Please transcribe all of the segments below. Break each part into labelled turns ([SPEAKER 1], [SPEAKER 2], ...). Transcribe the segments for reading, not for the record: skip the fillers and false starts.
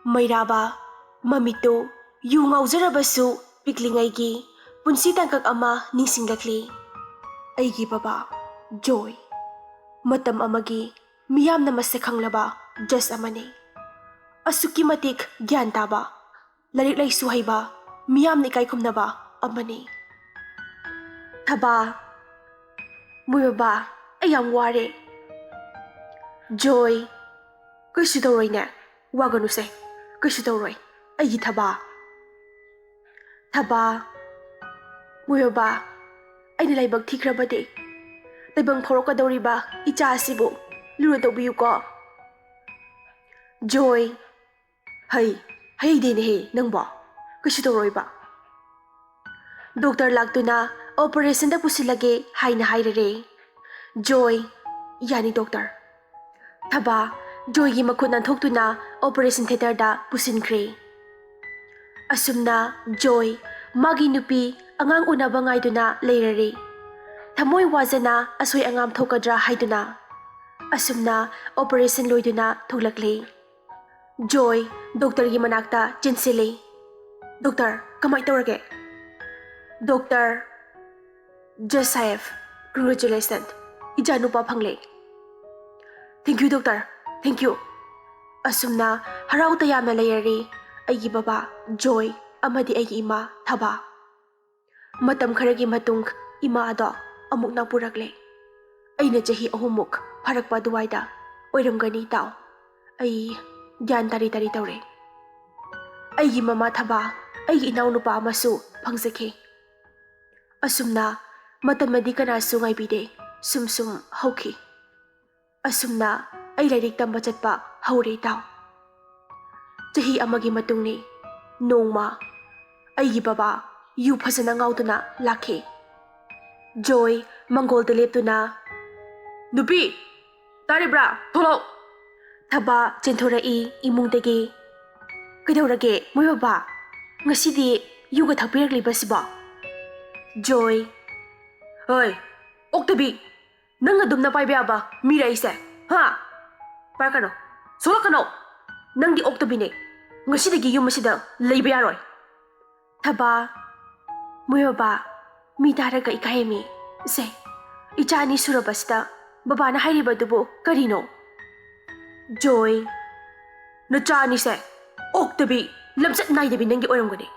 [SPEAKER 1] ꯃꯩꯔꯥꯕ ꯃꯃꯤꯠꯇꯨ U ꯉꯥꯎꯖꯔꯕꯁꯨ ꯄꯤꯛꯂꯤꯉꯩꯒꯤ ꯄꯨꯟꯁꯤ ꯇꯥꯡꯀꯛ ꯑꯃ ꯅꯤꯡꯁꯤꯡꯂꯛꯂꯤ꯫ ꯑꯩꯒꯤ ꯕꯕꯥ ꯖꯣꯏ ꯃꯇꯝ ꯑꯃꯒꯤ ꯃꯤꯌꯥꯝꯅ ꯃꯁꯛ ꯈꯪꯂꯕ ꯖꯖ ꯑꯃꯅꯤ꯫ ꯑꯁꯨꯛꯀꯤ ꯃꯇꯤꯛ ꯒ꯭ꯌꯥꯟ ꯇꯥꯕ, ꯂꯥꯏꯔꯤꯛ ꯂꯥꯏꯁꯨ ꯍꯩꯕ, ꯃꯤꯌꯥꯝꯅ ꯏꯀꯥꯏ ꯈꯨꯝꯅꯕ ꯑꯃꯅꯤ꯫ ꯊꯕꯥ, ꯃꯣꯏ ꯕꯕꯥ, ꯑꯩ ꯌꯥꯝ ꯋꯥꯔꯦ꯫ ꯖꯣꯏ, ꯀꯩꯁꯨ ꯇꯧꯔꯣꯏꯅꯦ, ꯋꯥꯒꯅꯨꯁꯦ, ꯀꯩꯁꯨ ꯇꯧꯔꯣꯏ, ꯑꯩꯒꯤ ꯊꯕꯥ꯫ ꯊꯕꯥ, ꯃꯣꯏ ꯕꯕꯥ, ꯑꯩꯅ ꯂꯥꯏꯕꯛ ꯊꯤꯈ꯭ꯔꯕꯗꯤ ꯇꯥꯏꯕꯪ ꯐꯥꯎꯔꯛꯀꯗꯧꯔꯤꯕ ꯏꯆꯥ ꯑꯁꯤꯕꯨ ꯂꯨꯅ ꯇꯧꯕꯤꯌꯨꯀꯣ꯫ ꯖꯣꯏ, ꯍꯩꯗꯦꯅꯦꯍꯦ ꯅꯪꯕꯣ, ꯀꯩꯁꯨ ꯇꯧꯔꯣꯏꯕ꯫ ꯗꯣꯛꯇꯔ ꯂꯥꯛꯇꯨꯅ ꯑꯣꯄꯔꯦꯁꯟꯗ ꯄꯨꯁꯤꯜꯂꯒꯦ ꯍꯥꯏꯅ ꯍꯥꯏꯔꯔꯦ꯫ ꯖꯣꯏ, ꯌꯥꯅꯤ ꯗꯣꯛꯇꯔ꯫ ꯊꯕꯥ ꯖꯣꯏꯒꯤ ꯃꯈꯨꯠ ꯅꯥꯟꯊꯣꯛꯇꯨꯅ ꯑꯣꯄꯔꯦꯁꯟ ꯊꯤꯌꯦꯇꯔꯗ ꯄꯨꯁꯤꯟꯈ꯭ꯔꯦ꯫ ꯑꯁꯨꯝꯅ ꯖꯣꯏ ꯃꯥꯒꯤ ꯅꯨꯄꯤ ꯑꯉꯥꯡ ꯎꯅꯕ ꯉꯥꯏꯗꯨꯅ ꯂꯩꯔꯔꯦ, ꯊꯃꯣꯏ ꯋꯥꯖꯅ ꯑꯁꯣꯏ ꯑꯉꯥꯝ ꯊꯣꯛꯀꯗ꯭ꯔꯥ ꯍꯥꯏꯗꯨꯅ꯫ ꯑꯁꯨꯝꯅ ꯑꯣꯄꯔꯦꯁꯟ ꯂꯣꯏꯗꯨꯅ ꯊꯣꯛꯂꯛꯂꯦ꯫ ꯖꯣꯏ ꯗꯣꯛꯇꯔꯒꯤ ꯃꯅꯥꯛꯇ ꯆꯦꯟꯁꯤꯜꯂꯦ꯫ ꯗꯣꯛꯇꯔ, ꯀꯃꯥꯏ ꯇꯧꯔꯒꯦ? ꯗꯣꯛꯇꯔ, ꯖꯖ ꯁꯥꯍꯦꯕ, ꯀꯪꯒ꯭ꯔꯦꯆꯨꯂꯦꯁꯟ, ꯏꯆꯥ ꯅꯨꯄꯥ ꯐꯪꯂꯦ꯫ ꯊꯦꯡꯛꯌꯨ ꯗꯣꯛꯇꯔ, ꯊꯦꯡꯛꯌꯨ꯫ ꯑꯁꯨꯝꯅ ꯍꯔꯥꯎ ꯇꯌꯥꯝꯅ ꯂꯩꯔꯔꯦ ꯑꯩꯒꯤ ꯕꯕꯥ ꯖꯣꯏ ꯑꯃꯗꯤ ꯑꯩꯒꯤ ꯏꯃꯥ ꯊꯕꯥ꯫ ꯃꯇꯝ ꯈꯔꯒꯤ ꯃꯇꯨꯡ ꯏꯃꯥ ꯑꯗꯣ ꯑꯃꯨꯛ ꯅꯥꯄꯨꯔꯛꯂꯦ꯫ ꯑꯩꯅ ꯆꯍꯤ 3 ꯐꯥꯔꯛꯄ ꯑꯗꯨꯋꯥꯏꯗ ꯑꯣꯏꯔꯝꯒꯅꯤ ꯏꯇꯥꯎ꯫ ꯑꯩ ꯒ꯭ꯌꯥꯟ ꯇꯥꯔꯤ ꯇꯧꯔꯦ꯫ ꯑꯩꯒꯤ ꯃꯃꯥ ꯊꯕꯥ, ꯑꯩꯒꯤ ꯏꯅꯥꯎꯅꯨꯄꯥ ꯑꯃꯁꯨ ꯐꯪꯖꯈꯤ꯫ ꯑꯁꯨꯝꯅ ꯃꯇꯝꯗꯤ ꯀꯅꯥꯁꯨ ꯉꯥꯏꯕꯤꯗꯦ, ꯁꯨꯝ ꯍꯧꯈꯤ꯫ ꯑꯁꯨꯝꯅ ꯑꯩ ꯂꯥꯏꯔꯤꯛ ꯇꯝꯕ ꯆꯠꯄ ꯍꯧꯔꯦ ꯏꯇꯥꯎ꯫ ꯆꯍꯤ ꯑꯃꯒꯤ ꯃꯇꯨꯡꯅꯤ, ꯅꯣꯡꯃ ꯑꯩꯒꯤ ꯕꯕꯥ ꯌꯨ ꯐꯖꯅ ꯉꯥꯎꯗꯨꯅ ꯂꯥꯛꯈꯤ꯫ ꯖꯣꯏ ꯃꯪꯒꯣꯜꯗ ꯂꯦꯞꯇꯨꯅ, ꯅꯨꯄꯤ, ꯇꯥꯔꯤꯕ꯭ꯔꯥ? ꯊꯣꯛꯂꯛꯑꯣ꯫ ꯊꯕꯥ ꯆꯦꯟꯊꯣꯔꯛꯏ ꯏꯃꯨꯡꯗꯒꯤ꯫ ꯀꯩꯗꯧꯔꯒꯦ ꯃꯣꯏ ꯕꯕꯥ? ꯉꯁꯤꯗꯤ ꯌꯨꯒ ꯊꯛꯄꯤꯔꯛꯂꯤꯕꯁꯤꯕꯣ? ꯖꯣꯏ, ꯍꯣꯏ, ꯑꯣꯛꯇꯕꯤ, ꯅꯪ ꯑꯗꯨꯝꯅ ꯄꯥꯏꯕ ꯌꯥꯕ ꯃꯤꯔ ꯑꯩꯁꯦ? ꯍꯥ? ꯄꯥꯏꯔꯛꯀꯅꯣ, ꯁꯣꯛꯂꯛꯀꯅꯣ, ꯅꯪꯗꯤ ꯑꯣꯛꯇꯕꯤꯅꯦ, ꯉꯁꯤꯗꯒꯤ ꯌꯨꯝ ꯑꯁꯤꯗ ꯂꯩꯕ ꯌꯥꯔꯣꯏ꯫ ꯊꯕꯥ, ꯃꯣꯏ ꯕꯕꯥ, ꯃꯤ ꯇꯥꯔꯒ ꯏꯀꯥꯏꯃꯤ꯫ ꯁꯦ, ꯏꯆꯥ 2 ꯁꯨꯔꯕꯁꯤꯗ ꯕꯕꯥꯅ ꯍꯥꯏꯔꯤꯕꯗꯨꯕꯨ ꯀꯔꯤꯅꯣ? ꯖꯣꯏ, ꯅꯆꯥ 2ꯁꯦ ꯑꯣꯛꯇꯕꯤ, ꯂꯝꯆꯠ ꯅꯥꯏꯗꯕꯤ ꯅꯪꯒꯤ ꯑꯣꯏꯔꯝꯒꯅꯤ꯫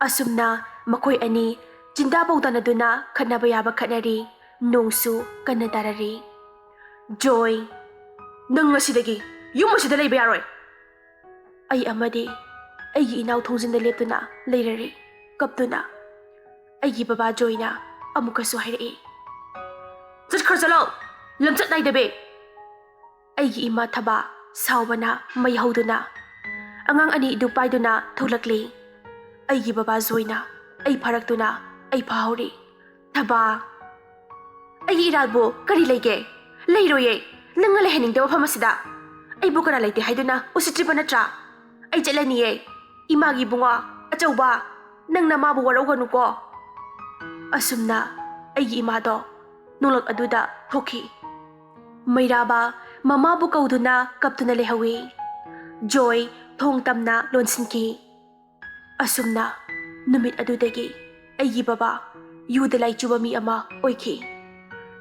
[SPEAKER 1] ꯑꯁꯨꯝꯅ ꯃꯈꯣꯏ ꯑꯅꯤ ꯆꯤꯟꯗꯥ ꯄꯥꯎꯗꯥꯅꯗꯨꯅ ꯈꯠꯅꯕ ꯌꯥꯕ ꯈꯠꯅꯔꯤ, ꯅꯣꯡꯁꯨ ꯀꯟꯅ ꯇꯥꯔꯔꯤ꯫ ꯖꯣꯏ, ꯅꯪ ꯉꯁꯤꯗꯒꯤ ꯌꯨꯝ ꯑꯁꯤꯗ ꯂꯩꯕ ꯌꯥꯔꯣꯏ꯫ ꯑꯩ ꯑꯃꯗꯤ ꯑꯩꯒꯤ ꯏꯅꯥꯎ ꯊꯣꯡꯖꯤꯟꯗ ꯂꯦꯞꯇꯨꯅ ꯂꯩꯔꯔꯦ, ꯀꯞꯇꯨꯅ꯫ ꯑꯩꯒꯤ ꯕꯕꯥ ꯖꯣꯏꯅ ꯑꯃꯨꯛꯀꯁꯨ ꯍꯥꯏꯔꯛꯏ, ꯆꯠꯂꯣ, ꯂꯝꯆꯠ ꯅꯥꯏꯗꯕꯤ꯫ ꯑꯩꯒꯤ ꯏꯃꯥ ꯊꯕꯥ ꯁꯥꯎꯕꯅ ꯃꯩ ꯍꯧꯗꯨꯅ ꯑꯉꯥꯡ 2 ꯑꯗꯨ ꯄꯥꯏꯗꯨꯅ ꯊꯣꯛꯂꯛꯂꯤ꯫ ꯑꯩꯒꯤ ꯕꯕꯥ ꯖꯣꯏꯅ ꯑꯩ ꯐꯥꯔꯛꯇꯨꯅ ꯑꯩ ꯐꯥꯍꯧꯔꯤ꯫ ꯊꯕꯥ, ꯑꯩꯒꯤ ꯏꯔꯥꯜꯕꯨ ꯀꯔꯤ ꯂꯩꯒꯦ? ꯂꯩꯔꯣꯏꯌꯦ, ꯅꯪꯅ ꯂꯩꯍꯟꯅꯤꯡꯗꯕ ꯃꯐꯝ ꯑꯁꯤꯗ ꯑꯩꯕꯨ ꯀꯅꯥ ꯂꯩꯇꯦ ꯍꯥꯏꯗꯨꯅ ꯎꯁꯤꯠꯇ꯭ꯔꯤꯕ ꯅꯠꯇ꯭ꯔꯥ? ꯑꯩ ꯆꯠꯂꯅꯤꯌꯦ, ꯏꯃꯥꯒꯤ ꯕꯨꯡꯉꯣ ꯑꯆꯧꯕ, ꯅꯪꯅ ꯃꯥꯕꯨ ꯋꯥꯔꯧꯒꯅꯨꯀꯣ꯫ ꯑꯁꯨꯝꯅ ꯑꯩꯒꯤ ꯏꯃꯥꯗꯣ ꯅꯣꯡꯂꯛ ꯑꯗꯨꯗ ꯊꯣꯛꯈꯤ꯫ ꯃꯩꯔꯥꯕ ꯃꯃꯥꯕꯨ ꯀꯧꯗꯨꯅ ꯀꯞꯇꯨꯅ ꯂꯩꯍꯧꯏ꯫ ꯖꯣꯏ ꯊꯣꯡ ꯇꯝꯅ ꯂꯣꯟꯁꯤꯟꯈꯤ꯫ ꯑꯁꯨꯝꯅ ꯅꯨꯃꯤꯠ ꯑꯗꯨꯗꯒꯤ ꯑꯩꯒꯤ ꯕꯕꯥ ꯌꯨꯗ ꯂꯥꯏꯆꯨꯕ ꯃꯤ ꯑꯃ ꯑꯣꯏꯈꯤ꯫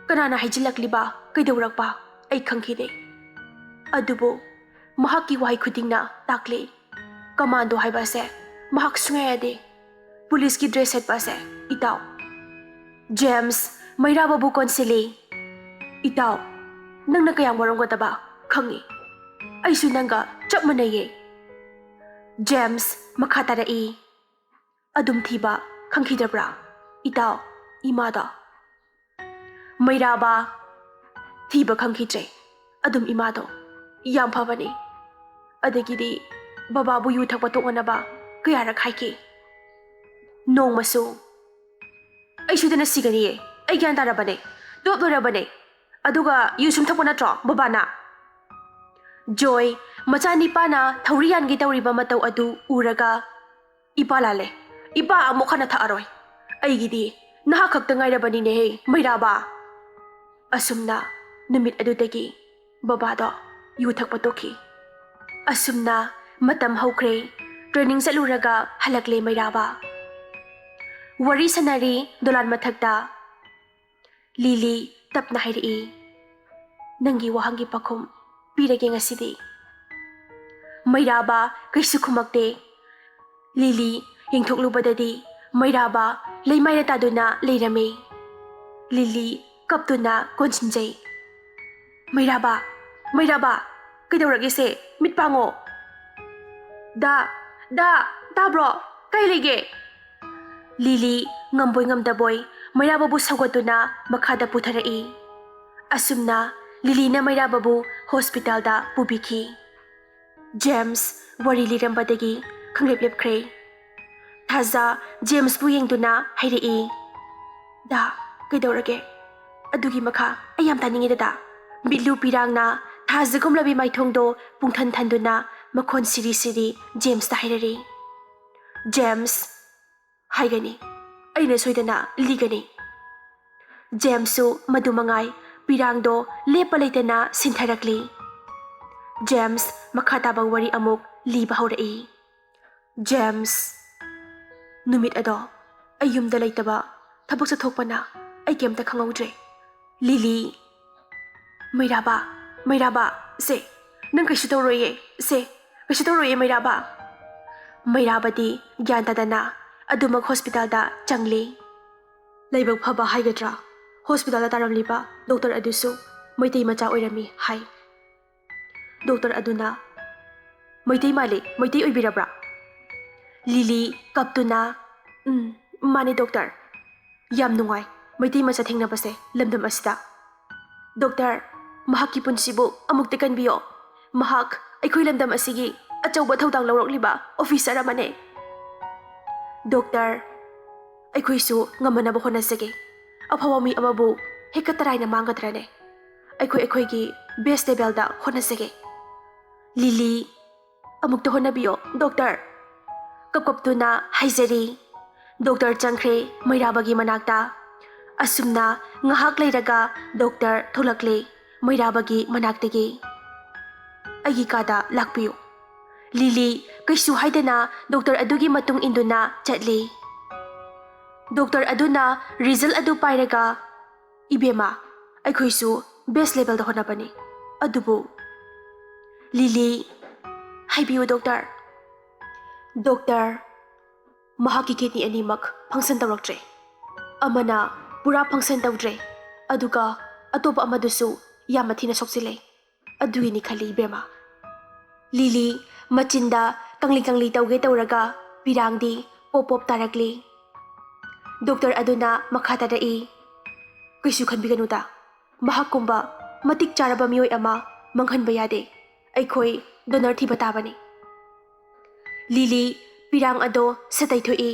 [SPEAKER 1] ꯀꯅꯥꯅ ꯍꯥꯏꯖꯤꯜꯂꯛꯂꯤꯕ, ꯀꯩꯗꯧꯔꯛꯄ ꯑꯩ ꯈꯪꯈꯤꯗꯦ꯫ ꯑꯗꯨꯕꯨ ꯃꯍꯥꯛꯀꯤ ꯋꯥꯍꯩ ꯈꯨꯗꯤꯡꯅ ꯇꯥꯛꯂꯤ, ꯀꯃꯥꯟꯗꯣ ꯍꯥꯏꯕ ꯑꯁꯦ ꯃꯍꯥꯛ ꯁꯨꯡꯌꯥ ꯌꯥꯗꯦ, ꯄꯨꯂꯤꯁꯀꯤ ꯗ꯭ꯔꯦꯁ ꯁꯦꯠꯄ ꯑꯁꯦ ꯏꯇꯥꯎ꯫ ꯖꯦꯝꯁ ꯃꯩꯔꯥꯕꯕꯨ ꯀꯣꯟꯁꯤꯜꯂꯤ꯫ ꯏꯇꯥꯎ, ꯅꯪꯅ ꯀꯌꯥꯝ ꯋꯥꯔꯝꯒꯗꯕ ꯈꯪꯏ, ꯑꯩꯁꯨ ꯅꯪꯒ ꯆꯞ ꯃꯥꯟꯅꯩꯌꯦ꯫ ꯖꯦꯝꯁ ꯃꯈꯥ ꯇꯥꯔꯛꯏ, ꯑꯗꯨꯝ ꯊꯤꯕ ꯈꯪꯈꯤꯗꯕ꯭ꯔꯥ ꯏꯇꯥꯎ ꯏꯃꯥꯗꯣ? ꯃꯩꯔꯥꯕ, ꯊꯤꯕ ꯈꯪꯈꯤꯗ꯭ꯔꯦ, ꯑꯗꯨꯝ ꯏꯃꯥꯗꯣ ꯌꯥꯝ ꯐꯕꯅꯤ꯫ ꯑꯗꯒꯤꯗꯤ ꯕꯕꯥꯕꯨ ꯌꯨ ꯊꯛꯄ ꯇꯣꯛꯅꯅꯕ ꯀꯌꯥꯔꯛ ꯍꯥꯏꯈꯤ꯫ ꯅꯣꯡꯃꯁꯨ, ꯑꯩ ꯁꯣꯏꯗꯅ ꯁꯤꯒꯅꯤꯌꯦ, ꯑꯩ ꯒ꯭ꯌꯥꯟ ꯇꯥꯔꯕꯅꯦ, ꯗꯣꯞ ꯂꯣꯏꯔꯕꯅꯦ, ꯑꯗꯨꯒ ꯌꯨ ꯁꯨꯝ ꯊꯛꯄ ꯅꯠꯇ꯭ꯔꯣ ꯕꯕꯥꯅ? ꯖꯣꯏ ꯃꯆꯥꯅꯤꯄꯥꯅ ꯊꯧꯔꯤ ꯌꯥꯟꯒꯦ ꯇꯧꯔꯤꯕ ꯃꯇꯧ ꯑꯗꯨ ꯎꯔꯒ, ꯏꯄꯥ ꯂꯥꯜꯂꯦ, ꯏꯄꯥ ꯑꯃꯨꯛ ꯍꯟꯅ ꯊꯛꯑꯔꯣꯏ, ꯑꯩꯒꯤꯗꯤ ꯅꯍꯥꯛ ꯈꯛꯇ ꯉꯥꯏꯔꯕꯅꯤꯅꯦꯍꯦ ꯃꯩꯔꯥꯕ꯫ ꯑꯁꯨꯝꯅ ꯅꯨꯃꯤꯠ ꯑꯗꯨꯗꯒꯤ ꯕꯕꯥꯗꯣ ꯌꯨ ꯊꯛꯄ ꯇꯣꯛꯈꯤ꯫ ꯑꯁꯨꯝꯅ ꯃꯇꯝ ꯍꯧꯈ꯭ꯔꯦ. ꯇ꯭ꯔꯦꯅꯤꯡ ꯆꯠꯂꯨꯔꯒ ꯍꯜꯂꯛꯂꯦ ꯃꯩꯔꯥꯕ. ꯋꯥꯔꯤ ꯁꯥꯟꯅꯔꯤ ꯗꯣꯂꯥꯟ ꯃꯊꯛꯇ. ꯂꯤꯂꯤ ꯇꯞꯅ ꯍꯥꯏꯔꯛꯏ. ꯅꯪꯒꯤ ꯋꯥꯍꯪꯒꯤ ꯄꯥꯎꯈꯨꯝ ꯄꯤꯔꯒꯦ ꯉꯁꯤꯗꯤ. ꯃꯩꯔꯥꯕ ꯀꯩꯁꯨ ꯈꯨꯝꯃꯛꯇꯦ. ꯂꯤꯂꯤ ꯌꯦꯡꯊꯣꯛꯂꯨꯕꯗꯗꯤ ꯃꯩꯔꯥꯕ ꯂꯩꯃꯥꯏꯅ ꯇꯥꯗꯨꯅ ꯂꯩꯔꯝꯃꯤ. ꯂꯤꯂꯤ ꯀꯞꯇꯨꯅ ꯀꯣꯟꯁꯤꯟꯖꯩ. ꯃꯩꯔꯥꯕ, ꯃꯩꯔꯥꯕ, ꯀꯩꯗꯧꯔꯒꯦꯁꯦ? ꯃꯤꯠ ꯄꯥꯡꯉꯣ. ꯇꯥꯕ꯭ꯔꯣ? ꯀꯩ ꯂꯩꯒꯦ? ꯂꯤꯂꯤ ꯉꯝꯕꯣꯏ ꯉꯝꯗꯕꯣꯏ ꯃꯩꯔꯥꯕꯕꯨ ꯁꯧꯒꯠꯇꯨꯅ ꯃꯈꯥꯗ ꯄꯨꯊꯔꯛꯏ. ꯑꯁꯨꯝꯅ ꯂꯤꯂꯤꯅ ꯃꯩꯔꯥꯕꯕꯨ ꯍꯣꯁꯄꯤꯇꯥꯜꯗ ꯄꯨꯕꯤꯈꯤ. ꯖꯦꯝꯁ ꯋꯥꯔꯤ ꯂꯤꯔꯝꯕꯗꯒꯤ ꯈꯪꯂꯦꯞ ꯂꯦꯞꯈ꯭ꯔꯦ. ꯊꯥꯖ ꯖꯦꯝꯁꯄꯨ ꯌꯦꯡꯗꯨꯅ ꯍꯥꯏꯔꯛꯏ. ꯀꯩꯗꯧꯔꯒꯦ? ꯑꯗꯨꯒꯤ ꯃꯈꯥ ꯑꯩ ꯌꯥꯝ ꯇꯥꯅꯤꯡꯉꯦ ꯗꯥ. ꯃꯤꯠꯂꯨ ꯄꯤꯔꯥꯡꯅ ꯊꯥꯖꯒꯨꯝꯂꯕꯤ ꯃꯥꯏꯊꯣꯡꯗꯣ ꯄꯨꯡꯊꯟ ꯊꯟꯗꯨꯅ ꯃꯈꯣꯟ ꯁꯤꯔꯤ ꯁꯤꯔꯤ ꯖꯦꯝꯁꯇ ꯍꯥꯏꯔꯔꯤ. ꯖꯦꯝꯁ, ꯍꯥꯏꯒꯅꯤ. ꯑꯩꯅ ꯁꯣꯏꯗꯅ ꯂꯤꯒꯅꯤ. ꯖꯦꯝꯁꯁꯨ ꯃꯗꯨꯃꯉꯥꯏ ꯄꯤꯔꯥꯡꯗꯣ ꯂꯦꯞꯄ ꯂꯩꯇꯅ ꯁꯤꯟꯊꯔꯛꯂꯤ. ꯖꯦꯝꯁ ꯃꯈꯥ ꯇꯥꯕ ꯋꯥꯔꯤ ꯑꯃꯨꯛ ꯂꯤꯕ ꯍꯧꯔꯛꯏ. ꯖꯦꯝꯁ, ꯅꯨꯃꯤꯠ ꯑꯗꯣ ꯑꯩ ꯌꯨꯝꯗ ꯂꯩꯇꯕ, ꯊꯕꯛ ꯆꯠꯊꯣꯛꯄꯅ ꯑꯩ ꯀꯩꯝꯇ ꯈꯪꯍꯧꯗ꯭ꯔꯦ. ꯂꯤꯂꯤ, ꯃꯩꯔꯥꯕ, ꯁꯦ, ꯅꯪ ꯀꯩꯁꯨ ꯇꯧꯔꯣꯏꯌꯦ. ꯁꯦ, ꯀꯩꯁꯨ ꯇꯧꯔꯣꯏꯌꯦ ꯃꯩꯔꯥꯕ. ꯃꯩꯔꯥꯕꯗꯤ ꯒ꯭ꯌꯥꯟ ꯇꯥꯗꯅ ꯑꯗꯨꯃꯛ ꯍꯣꯁꯄꯤꯇꯥꯜꯗ ꯆꯪꯂꯤ. ꯂꯥꯏꯕꯛ ꯐꯕ ꯍꯥꯏꯒꯗ꯭ꯔꯥ, ꯍꯣꯁꯄꯤꯇꯥꯜꯗ ꯇꯥꯔꯝꯂꯤꯕ ꯗꯣꯛꯇꯔ ꯑꯗꯨꯁꯨ ꯃꯩꯇꯩ ꯃꯆꯥ ꯑꯣꯏꯔꯝꯃꯤ ꯍꯥꯏ. ꯗꯣꯛꯇꯔ ꯑꯗꯨꯅ, ꯃꯩꯇꯩ ꯃꯥꯜꯂꯤ, ꯃꯩꯇꯩ ꯑꯣꯏꯕꯤꯔꯕ꯭ꯔꯥ? ꯂꯤꯂꯤ ꯀꯞꯇꯨꯅ, ꯃꯥꯅꯦ ꯗꯣꯛꯇꯔ. ꯌꯥꯝ ꯅꯨꯡꯉꯥꯏ ꯃꯩꯇꯩ ꯃꯆꯥ ꯊꯦꯡꯅꯕꯁꯦ ꯂꯝꯗꯝ ꯑꯁꯤꯗ. ꯗꯣꯛꯇꯔ, ꯃꯍꯥꯛꯀꯤ ꯄꯨꯟꯁꯤꯕꯨ ꯑꯃꯨꯛꯇ ꯀꯟꯕꯤꯌꯣ. ꯃꯍꯥꯛ ꯑꯩꯈꯣꯏ ꯂꯝꯗꯝ ꯑꯁꯤꯒꯤ ꯑꯆꯧꯕ ꯊꯧꯗꯥꯡ ꯂꯧꯔꯛꯂꯤꯕ ꯑꯣꯐꯤꯁꯔ ꯑꯃꯅꯦ. ꯗꯣꯛꯇꯔ, ꯑꯩꯈꯣꯏꯁꯨ ꯉꯝꯅꯕ ꯍꯣꯠꯅꯖꯒꯦ. ꯑꯐꯕ ꯃꯤ ꯑꯃꯕꯨ ꯍꯦꯛꯇ ꯇꯔꯥꯏꯅ ꯃꯥꯡꯒꯗ꯭ꯔꯅꯦ? ꯑꯩꯈꯣꯏꯒꯤ ꯕꯦꯁ ꯂꯦꯚꯦꯜꯗ ꯍꯣꯠꯅꯖꯒꯦ. ꯂꯤꯂꯤ, ꯑꯃꯨꯛꯇ ꯍꯣꯠꯅꯕꯤꯌꯣ ꯗꯣꯛꯇꯔ. ꯀꯞꯇꯨꯅ ꯍꯥꯏꯖꯔꯤ. ꯗꯣꯛꯇꯔ ꯆꯪꯈ꯭ꯔꯦ ꯃꯩꯔꯥꯕꯒꯤ ꯃꯅꯥꯛꯇ. ꯑꯁꯨꯝꯅ ꯉꯥꯏꯍꯥꯛ ꯂꯩꯔꯒ ꯗꯣꯛꯇꯔ ꯊꯣꯛꯂꯛꯂꯦ ꯃꯩꯔꯥꯕꯒꯤ ꯃꯅꯥꯛꯇꯒꯤ. ꯑꯩꯒꯤ ꯀꯥꯗ ꯂꯥꯛꯄꯤꯌꯨ. ꯂꯤꯂꯤ ꯀꯩꯁꯨ ꯍꯥꯏꯗꯅ ꯗꯣꯛꯇꯔ ꯑꯗꯨꯒꯤ ꯃꯇꯨꯡ ꯏꯟꯗꯨꯅ ꯆꯠꯂꯤ. ꯗꯣꯛꯇꯔ ꯑꯗꯨꯅ ꯔꯤꯖꯜ ꯑꯗꯨ ꯄꯥꯏꯔꯒ, ꯏꯕꯦꯝꯃ, ꯑꯩꯈꯣꯏꯁꯨ ꯕꯦꯁ ꯂꯦꯚꯦꯜꯗ ꯍꯣꯠꯅꯕꯅꯤ. ꯑꯗꯨꯕꯨ ꯂꯤꯂꯤ, ꯍꯥꯏꯕꯤꯌꯨ ꯗꯣꯛꯇꯔ. ꯗꯣꯛꯇꯔ, ꯃꯍꯥꯛꯀꯤ ꯀꯤꯗꯅꯤ ꯑꯅꯤꯃꯛ ꯐꯪꯁꯟ ꯇꯧꯔꯛꯇ꯭ꯔꯦ. ꯑꯃꯅ ꯄꯨꯔꯥ ꯐꯪꯁꯟ ꯇꯧꯗ꯭ꯔꯦ, ꯑꯗꯨꯒ ꯑꯇꯣꯞꯄ ꯑꯃꯗꯨꯁꯨ ꯌꯥꯝꯅ ꯊꯤꯅ ꯁꯣꯛꯆꯤꯜꯂꯦ. ꯑꯗꯨꯒꯤꯅꯤ ꯈꯜꯂꯤ ꯏꯕꯦꯝꯃ. ꯂꯤꯂꯤ ꯃꯆꯤꯟꯗ ꯀꯪꯂꯤ ꯇꯧꯒꯦ ꯇꯧꯔꯒ ꯄꯤꯔꯥꯡꯗꯤ ꯄꯣꯞ ꯇꯥꯔꯛꯂꯤ. ꯗꯣꯛꯇꯔ ꯑꯗꯨꯅ ꯃꯈꯥ ꯇꯥꯔꯛꯏ. ꯀꯩꯁꯨ ꯈꯟꯕꯤꯒꯅꯨꯗ. ꯃꯍꯥꯛꯀꯨꯝꯕ ꯃꯇꯤꯛ ꯆꯥꯔꯕ ꯃꯤꯑꯣꯏ ꯑꯃ ꯃꯥꯡꯍꯟꯕ ꯌꯥꯗꯦ. ꯑꯩꯈꯣꯏ ꯗꯣꯅꯔ ꯊꯤꯕ ꯇꯥꯕꯅꯤ. ꯂꯤꯂꯤ ꯄꯤꯔꯥꯡ ꯑꯗꯣ ꯁꯠꯇꯩꯊꯣꯛꯏ.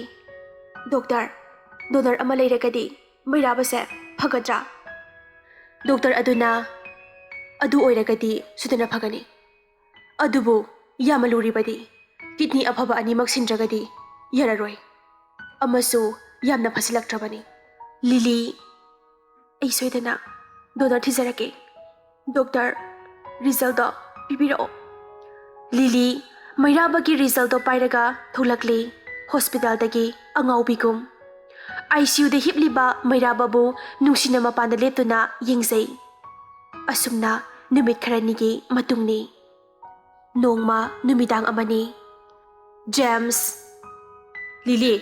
[SPEAKER 1] ꯗꯣꯛꯇꯔ, ꯗꯣꯅꯔ ꯑꯃ ꯂꯩꯔꯒꯗꯤ ꯃꯩꯔꯥꯕꯁꯦ ꯐꯒꯗ꯭ꯔꯥ? ꯗꯣꯛꯇꯔ ꯑꯗꯨꯅ, ꯑꯗꯨ ꯑꯣꯏꯔꯒꯗꯤ ꯁꯣꯏꯗꯅ ꯐꯒꯅꯤ. ꯑꯗꯨꯕꯨ ꯌꯥꯝꯅ ꯂꯨꯔꯤꯕꯗꯤ ꯀꯤꯗꯅꯤ ꯑꯐꯕ ꯑꯅꯤꯃꯛ ꯁꯤꯟꯗ꯭ꯔꯒꯗꯤ ꯌꯥꯔꯔꯣꯏ. ꯑꯃꯁꯨ ꯌꯥꯝꯅ ꯐꯠꯁꯤꯜꯂꯛꯇ꯭ꯔꯕꯅꯤ. ꯂꯤꯂꯤ, ꯑꯩ ꯁꯣꯏꯗꯅ ꯗꯣꯅꯔ ꯊꯤꯖꯔꯛꯀꯦ. ꯗꯣꯛꯇꯔ, ꯔꯤꯖꯜꯗꯣ ꯄꯤꯕꯤꯔꯛꯑꯣ. ꯂꯤꯂꯤ ꯃꯩꯔꯥꯕꯒꯤ ꯔꯤꯖꯜꯇꯣ ꯄꯥꯏꯔꯒ ꯊꯣꯛꯂꯛꯂꯤ ꯍꯣꯁꯄꯤꯇꯥꯜꯗꯒꯤ ꯑꯉꯥꯎꯕꯤꯒꯨꯝ. ICUꯗ ꯍꯤꯞꯂꯤꯕ ꯃꯩꯔꯥꯕꯕꯨ ꯅꯨꯡꯁꯤꯅ ꯃꯄꯥꯟꯗ ꯂꯦꯞꯇꯨꯅ ꯌꯦꯡꯖꯩ. ꯑꯁꯨꯝꯅ ꯅꯨꯃꯤꯠ ꯈꯔꯅꯤꯒꯤ ꯃꯇꯨꯡꯅꯤ. ꯅꯣꯡꯃ ꯅꯨꯃꯤꯗꯥꯡ ꯑꯃꯅꯤ. ꯖꯦꯝꯁ, ꯂꯤꯂꯤ,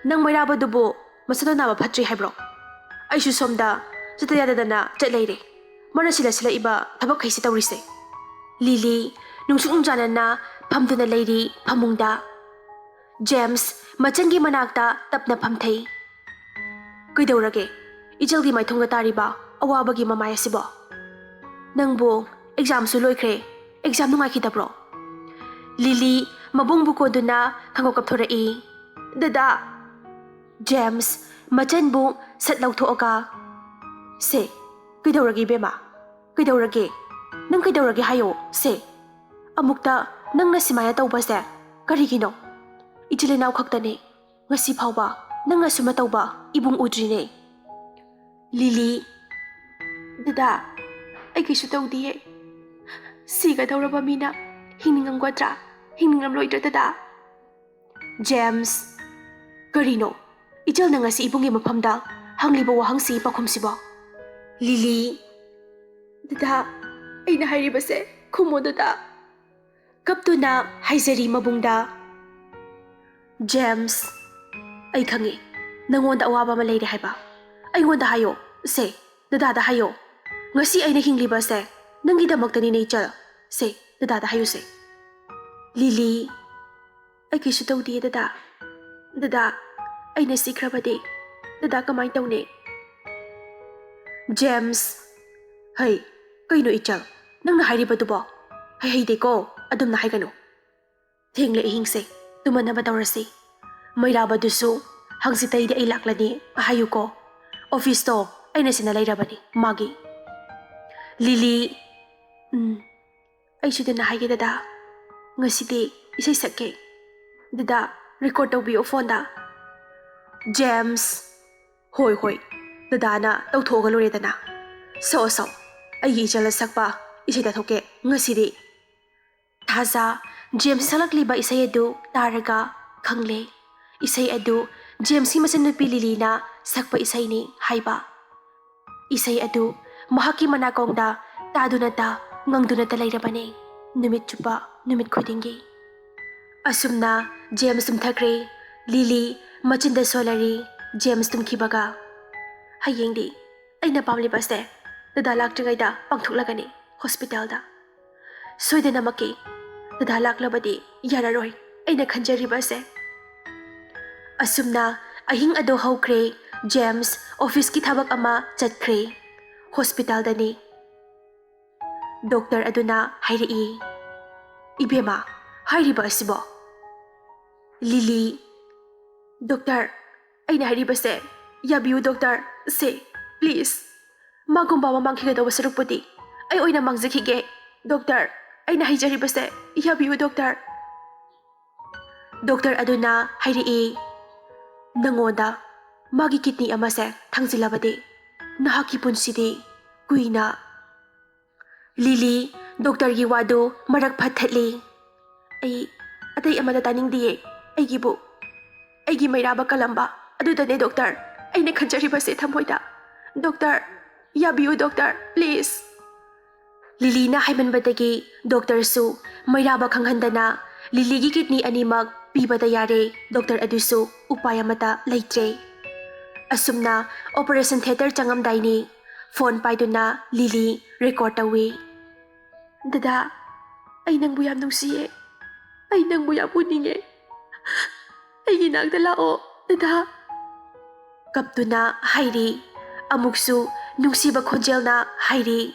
[SPEAKER 1] ꯅꯪ ꯃꯩꯔꯥꯕꯗꯨꯕꯨ ꯃꯁꯥꯗ ꯅꯥꯕ ꯐꯠꯇ꯭ꯔꯤ ꯍꯥꯏꯕ꯭ꯔꯣ? ꯑꯩꯁꯨ ꯁꯣꯝꯗ ꯆꯠꯇ ꯌꯥꯗꯗꯅ ꯆꯠꯂꯩꯔꯦ. ꯃꯥꯅ ꯁꯤꯜꯂꯛꯏꯕ ꯊꯕꯛꯈꯩꯁꯦ ꯇꯧꯔꯤꯁꯦ. ꯂꯤꯂꯤ ꯅꯨꯡꯁꯨꯛ ꯅꯨꯡꯖꯥꯅꯅ ꯐꯝꯗꯨꯅ ꯂꯩꯔꯤ ꯐꯃꯨꯡꯗ. ꯖꯦꯝꯁ ꯃꯆꯟꯒꯤ ꯃꯅꯥꯛꯇ ꯇꯞꯅ ꯐꯝꯊꯩ. ꯀꯩꯗꯧꯔꯒꯦ? ꯏꯆꯜꯒꯤ ꯃꯥꯏꯊꯣꯡꯗ ꯇꯥꯔꯤꯕ ꯑꯋꯥꯕꯒꯤ ꯃꯃꯥꯏ ꯑꯁꯤꯕꯣ? ꯅꯪꯕꯨ ꯑꯦꯛꯖꯥꯝꯁꯨ ꯂꯣꯏꯈ꯭ꯔꯦ. ꯑꯦꯛꯖꯥꯝ ꯅꯨꯡꯉꯥꯏꯈꯤꯗꯕ꯭ꯔో? ꯂꯤꯂꯤ ꯃꯕꯨꯡꯕꯨ ꯀꯣꯟꯗꯨꯅ ꯈꯪꯒꯧ ꯀꯞꯊꯣꯔꯛꯏ. ꯗꯗꯥ. ꯖꯦꯝꯁ ꯃꯆꯟꯕꯨ ꯁꯠ ꯂꯧꯊꯣꯛꯑꯒ, ꯁꯦ, ꯀꯩꯗꯧꯔꯒꯦ ꯏꯕꯦꯝꯃ? ꯀꯩꯗꯧꯔꯒꯦ? ꯅꯪ ꯀꯩꯗꯧꯔꯒꯦ ꯍꯥꯏꯌꯣ, ꯁꯦ. ꯑꯃꯨꯛꯇ ꯅꯪꯅ ꯁꯨꯃꯥꯏꯅ ꯇꯧꯕꯁꯦ ꯀꯔꯤꯒꯤꯅꯣ? ꯏꯆꯤꯜ ꯏꯅꯥꯎ ꯈꯛꯇꯅꯦ. ꯉꯁꯤ ꯐꯥꯎꯕ ꯅꯪꯅ ꯁꯨꯃꯥꯏꯅ ꯇꯧꯕ ꯏꯕꯨꯡ ꯎꯗ꯭ꯔꯤꯅꯦ. ꯂꯤꯂꯤ, ꯗꯗꯥ, ꯑꯩ ꯀꯩꯁꯨ ꯇꯧꯗꯤꯌꯦ. ꯁꯤꯒꯗꯧꯔꯕ ꯃꯤꯅ Hingningamgodra, hingningamloidra dada. James, karino? Ichal na nga si ibungi mapamda, hangliba wahangsi pakumsiba. Lily, dada, ay nahairibase, kumo dada. Kapto na haizari mabungda. James, ay kangi, nangonda awaba malayri haiba. Ay ngonda hayo, se, dada hayo. Ngasi ay nahingliba se, nanggidamak ni nature, se, dada hayo se. Lily, ay kisu tawdi dada. Dada, ay nasikrabadi. Dada kamay tawni. James, hay, kaino ichang, nang nahairiba dubo. Hay hayde ko, adum na haigano. Tingla ihingse, tuman na batawrasi. Mayraba dusu, hangsi taydi ay laklani, ahayo ko. Office to, ay nasinalayra ni, magi. Lily, ay suda na haigi dada. Ngasidi, isay sake. Dada, record daw biyo phone da. James, hoy hoy, dada na daw thoga lore dana. So, ay ijala sakpa, isay datoke, ngasidi. Taza, James salakliba isay adu, taraga, kangle. Isay adu, James si masanupi Lily na sakpa isay ni haiba. Isay adu, mahaki manakong da, tado na ta, ngangdo na talay rabani. Numit chupa, numit kudingi. Asum na, James tumthakre, Lily, machinda solari, James tumkibaga. Hayeng di, ay napamli baste, dadalak jangay da, pangtuklagani, hospital da. Soyda na maki, dadalak labadi, yararoy, ay nakhanjari baste. Asum na, ahing ado hawkre, James, office ki thabak ama chatkre, hospital da ni. Doktor aduna hairi. Ibema, hairiba asibo. Lily, Doktor, ay nahiriba se. Yabiu doktor, se, please. Magumba mamangkiga daw sarupudi. Ay oy na mangzikige. Doktor, ay nahijariba se. Yabiu doktor. Doktor aduna hairi. Nangoda, magi kidney ama se thangzilabadi. Nahakipun sidi, kuina. Lily, Doktor gi wadu marak phathatli. Ay, atay amada taning diye. Ay gibu. Ay gi mayraba kalamba. Adudane doktor. Ay nakhanjariba se thamoyda. Doktor, yabiu doktor, please. Lily na haiman badagi, Doktor su, mayraba khanghandana, Lily gi kidney animag pibada yare, Doktor adusu, upaya mata laitre. Asumna, operation theater changamday ni, phone paiduna, Lily, record tawi. Dada, ay nang buyam nungsiye. Ay nang buyam uninge. Ay ginagdala o, dada. Kapto na hairi, amuksu nungsiba khonjel na hairi.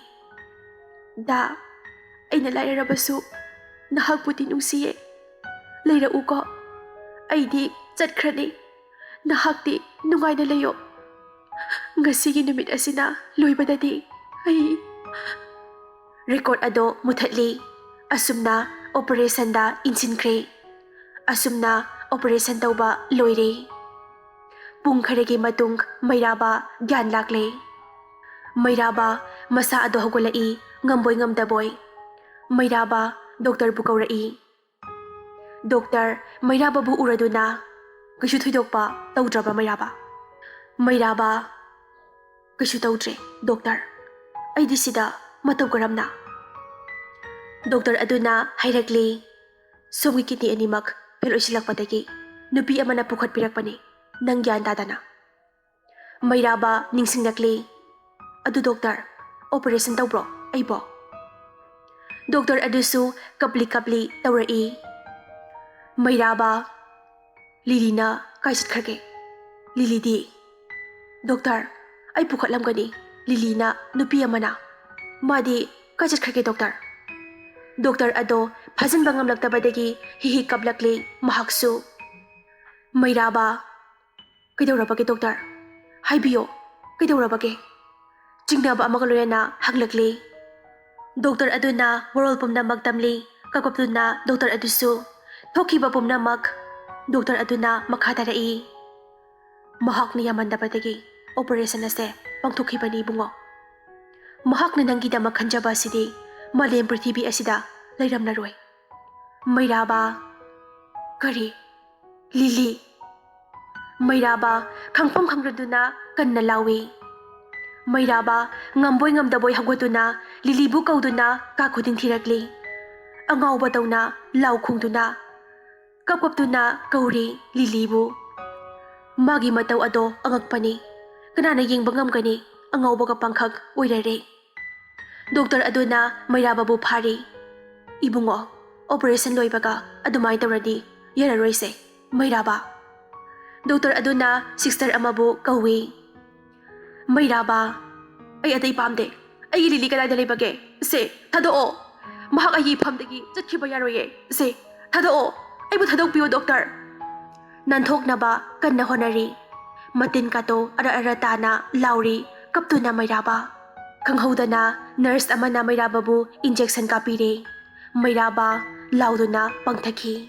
[SPEAKER 1] Da, ay nalayarabasu, nahagputi nungsiye. Layra uko, ay di chatkrani, nahagti nungay na layo. Ngasigi numit asina, loybadadi, ay... Record ado muthatli. Asum na operation da insinkre. Asum na operation tauba loire. Pung kharegi matung mayraba gyan lakle. Mayraba masa ado hagulai ngamboy ngamdaboy. Mayraba doktor bu kaurai. Doktor mayraba bu uraduna. Kashu thuidokpa taudraba mayraba. Mayraba kashu taudre doktor. Ay disida matau karamna. Doktor aduna hairagli. Somi kidney animak pero isilak patagi. Nubi ama na pukhat pirakpani. Nang gyan dadana. Mayraba ningsing nakli. Adu doktor, operation daw bro, ay bo. Doktor adusu kapli-kapli tawrai. Mayraba, Lily na kaisat kharge. Lily di. Doktor, ay pukhat lam gani. Lily na nubi ama na. Madi, kaisat kharge doktor. Doktor ado, phazan bangam lagtabadagi hihi kablakli mahaksu. Mayraba, kaidawrabage doktor. Haibiyo, kaidawrabage. Jingnaba amagaloya na haglagli. Doktor ado na world pumna magtamli. Kakapto na doktor adusu. Thokiba pumna mag. Doktor ado na makatarai. Mahak ni yaman dapadagi. Operation na se, pangthokiba ni bungo. Mahak na nanggida maghanjaba sidi. Malem prithibi asida layram naroy. Mairaba. Kari. Lily. Mairaba khangpam khangraduna kanna lawi. Mairaba ngamboy ngamdaboy hagwatuna Lily bu kauduna ka khuding thirakli. Angaw batawna law khungduna. Kapkaptuna kauri Lily bu. Magi mataw ado angagpani. Kanana yengba ngamgani angaw baga pangkhag oirare. Doktor aduna Mairaba bu phari. Ibungo, operation loibaga adumay tawradi yararoise Mairaba. Doktor aduna sister amabu kawi. Mairaba, ay atay pamde. Ay Lily kadayda laybage. Se, thadoo. Mahak ay pamdegi jatkiba yaroye. Se, thadoo. Ay bu thadok piyo doktor. Nanthok na ba kanna honari. Matin kato ara-ara tana lauri kaptuna Mairaba. Kanghaudana nurse amana Mairaba bu injection kapire. Mairaba lauduna pangthaki.